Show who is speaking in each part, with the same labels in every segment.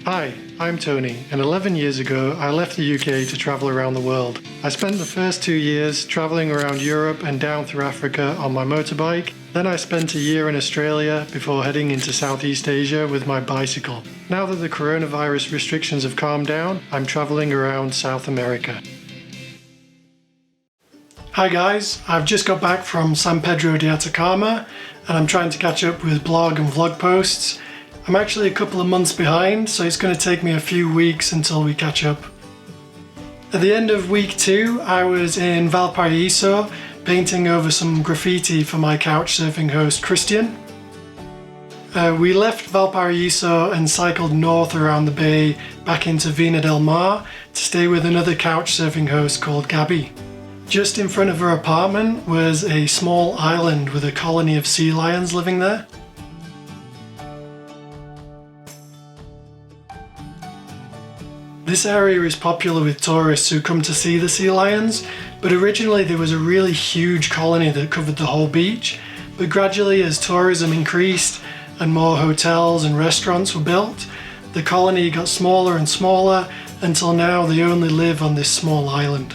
Speaker 1: Hi, I'm Tony, and 11 years ago I left the UK to travel around the world. I spent the first 2 years travelling around Europe and down through Africa on my motorbike. Then I spent a year in Australia before heading into Southeast Asia with my bicycle. Now that the coronavirus restrictions have calmed down, I'm travelling around South America. Hi guys, I've just got back from San Pedro de Atacama and I'm trying to catch up with blog and vlog posts. I'm actually a couple of months behind, so it's going to take me a few weeks until we catch up. At the end of week 2, I was in Valparaiso painting over some graffiti for my couchsurfing host Christian. We left Valparaiso and cycled north around the bay back into Vina del Mar to stay with another couchsurfing host called Gabby. Just in front of her apartment was a small island with a colony of sea lions living there. This area is popular with tourists who come to see the sea lions, but originally there was a really huge colony that covered the whole beach. But gradually, as tourism increased and more hotels and restaurants were built, the colony got smaller and smaller until now they only live on this small island.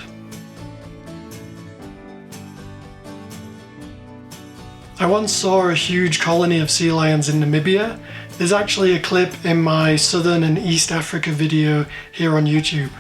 Speaker 1: I once saw a huge colony of sea lions in Namibia. There's actually a clip in my Southern and East Africa video here on YouTube.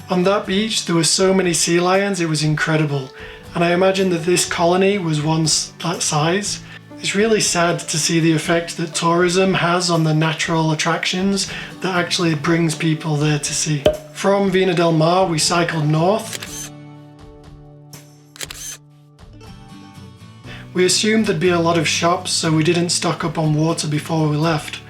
Speaker 1: On that beach there were so many sea lions, it was incredible, and I imagine that this colony was once that size. It's really sad to see the effect that tourism has on the natural attractions that actually brings people there to see. From Vina del Mar we cycled north. We assumed there'd be a lot of shops, so we didn't stock up on water before we left.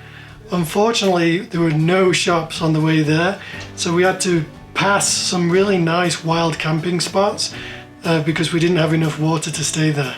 Speaker 1: Unfortunately, there were no shops on the way there, so we had to pass some really nice wild camping spots because we didn't have enough water to stay there.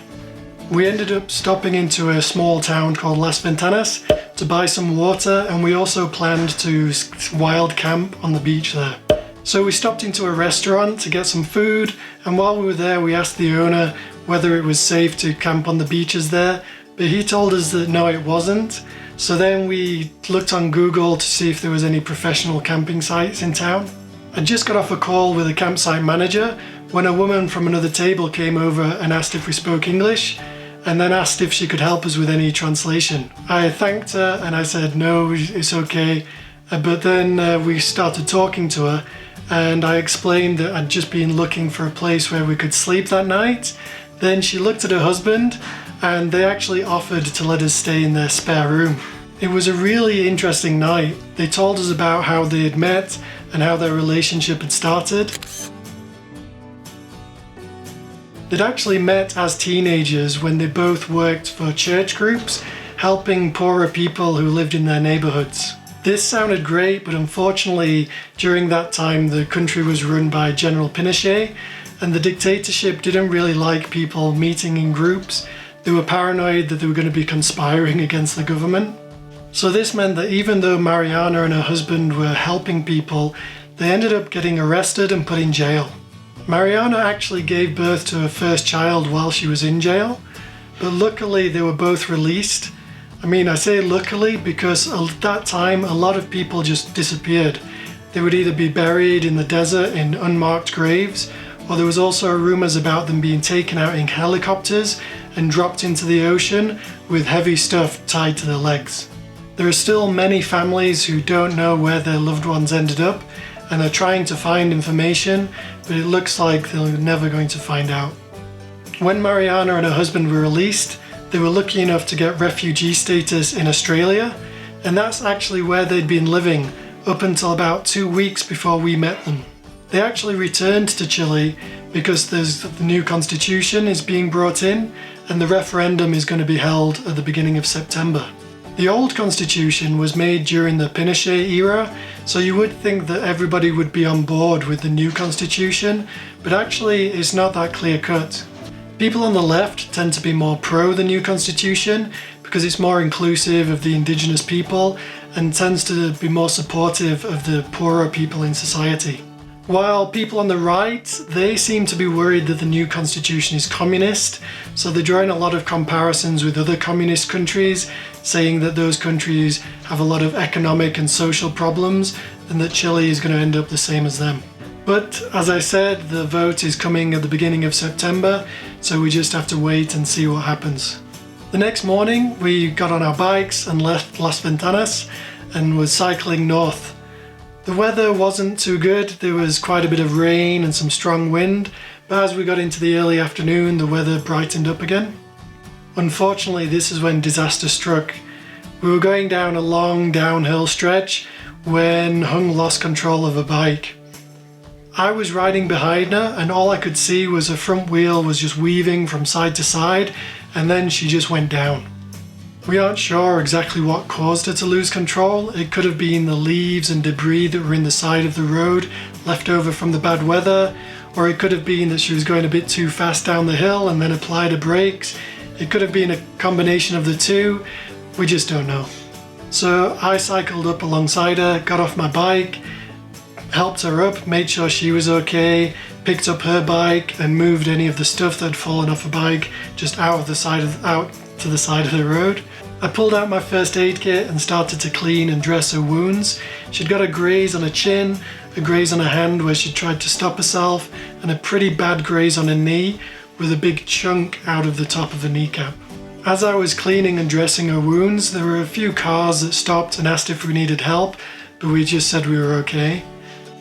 Speaker 1: We ended up stopping into a small town called Las Ventanas to buy some water, and we also planned to wild camp on the beach there. So we stopped into a restaurant to get some food, and while we were there we asked the owner whether it was safe to camp on the beaches there, but he told us that no, it wasn't. So then we looked on Google to see if there was any professional camping sites in town. I just got off a call with a campsite manager when a woman from another table came over and asked if we spoke English, and then asked if she could help us with any translation. I thanked her and I said no, it's okay, but then we started talking to her and I explained that I'd just been looking for a place where we could sleep that night. Then she looked at her husband and they actually offered to let us stay in their spare room. It was a really interesting night. They told us about how they had met and how their relationship had started. They'd actually met as teenagers when they both worked for church groups, helping poorer people who lived in their neighborhoods. This sounded great, but unfortunately during that time the country was run by General Pinochet, and the dictatorship didn't really like people meeting in groups. They were paranoid that they were going to be conspiring against the government. So this meant that even though Mariana and her husband were helping people, they ended up getting arrested and put in jail. Mariana actually gave birth to her first child while she was in jail, but luckily they were both released. I mean, I say luckily because at that time a lot of people just disappeared. They would either be buried in the desert in unmarked graves, or there was also rumours about them being taken out in helicopters and dropped into the ocean with heavy stuff tied to their legs. There are still many families who don't know where their loved ones ended up, and are trying to find information, but it looks like they're never going to find out. When Mariana and her husband were released, they were lucky enough to get refugee status in Australia, and that's actually where they'd been living up until about 2 weeks before we met them. They actually returned to Chile because the new constitution is being brought in and the referendum is going to be held at the beginning of September. The old constitution was made during the Pinochet era, so you would think that everybody would be on board with the new constitution, but actually it's not that clear cut. People on the left tend to be more pro the new constitution because it's more inclusive of the indigenous people and tends to be more supportive of the poorer people in society. While people on the right, they seem to be worried that the new constitution is communist, so they're drawing a lot of comparisons with other communist countries, saying that those countries have a lot of economic and social problems and that Chile is going to end up the same as them. But as I said, the vote is coming at the beginning of September, so we just have to wait and see what happens. The next morning we got on our bikes and left Las Ventanas and was cycling north. The weather wasn't too good, there was quite a bit of rain and some strong wind, but as we got into the early afternoon the weather brightened up again. Unfortunately, this is when disaster struck. We were going down a long downhill stretch when Huong lost control of a bike. I was riding behind her and all I could see was her front wheel was just weaving from side to side, and then she just went down. We aren't sure exactly what caused her to lose control. It could have been the leaves and debris that were in the side of the road left over from the bad weather, or it could have been that she was going a bit too fast down the hill and then applied her brakes. It could have been a combination of the two. We just don't know. So I cycled up alongside her, got off my bike, helped her up, made sure she was okay, picked up her bike and moved any of the stuff that had fallen off her bike just out to the side of the road. I pulled out my first aid kit and started to clean and dress her wounds. She'd got a graze on her chin, a graze on her hand where she tried to stop herself, and a pretty bad graze on her knee with a big chunk out of the top of her kneecap. As I was cleaning and dressing her wounds, there were a few cars that stopped and asked if we needed help, but we just said we were okay.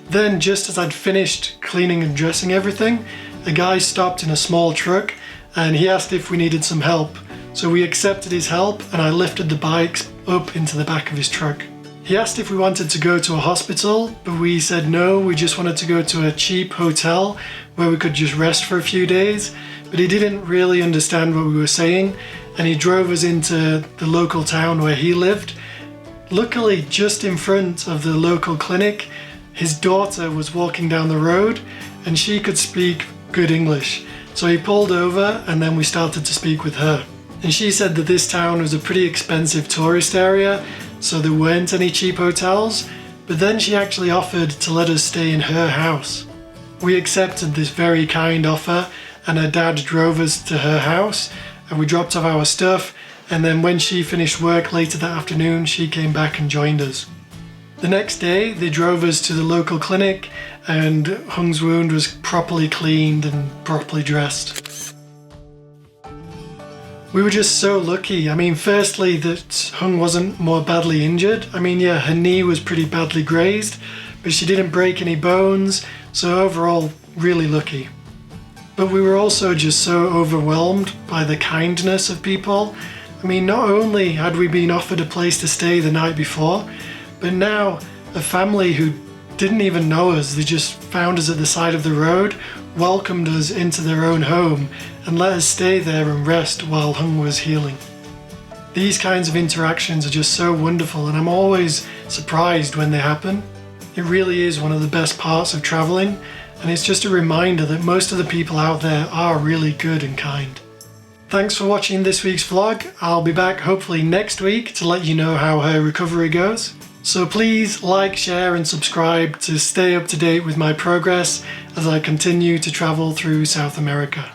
Speaker 1: Then, just as I'd finished cleaning and dressing everything, a guy stopped in a small truck and he asked if we needed some help. So we accepted his help and I lifted the bikes up into the back of his truck. He asked if we wanted to go to a hospital, but we said no, we just wanted to go to a cheap hotel where we could just rest for a few days. But he didn't really understand what we were saying and he drove us into the local town where he lived. Luckily, just in front of the local clinic, his daughter was walking down the road and she could speak good English. So he pulled over and then we started to speak with her. And she said that this town was a pretty expensive tourist area, so there weren't any cheap hotels, but then she actually offered to let us stay in her house. We accepted this very kind offer and her dad drove us to her house and we dropped off our stuff, and then when she finished work later that afternoon she came back and joined us. The next day they drove us to the local clinic and Huong's wound was properly cleaned and properly dressed. We were just so lucky. I mean, firstly, that Huong wasn't more badly injured. I mean, yeah, her knee was pretty badly grazed, but she didn't break any bones, so overall, really lucky. But we were also just so overwhelmed by the kindness of people. I mean, not only had we been offered a place to stay the night before, but now a family who didn't even know us, they just found us at the side of the road, welcomed us into their own home and let us stay there and rest while Huong was healing. These kinds of interactions are just so wonderful and I'm always surprised when they happen. It really is one of the best parts of traveling, and it's just a reminder that most of the people out there are really good and kind. Thanks for watching this week's vlog. I'll be back hopefully next week to let you know how her recovery goes. So please like, share and subscribe to stay up to date with my progress as I continue to travel through South America.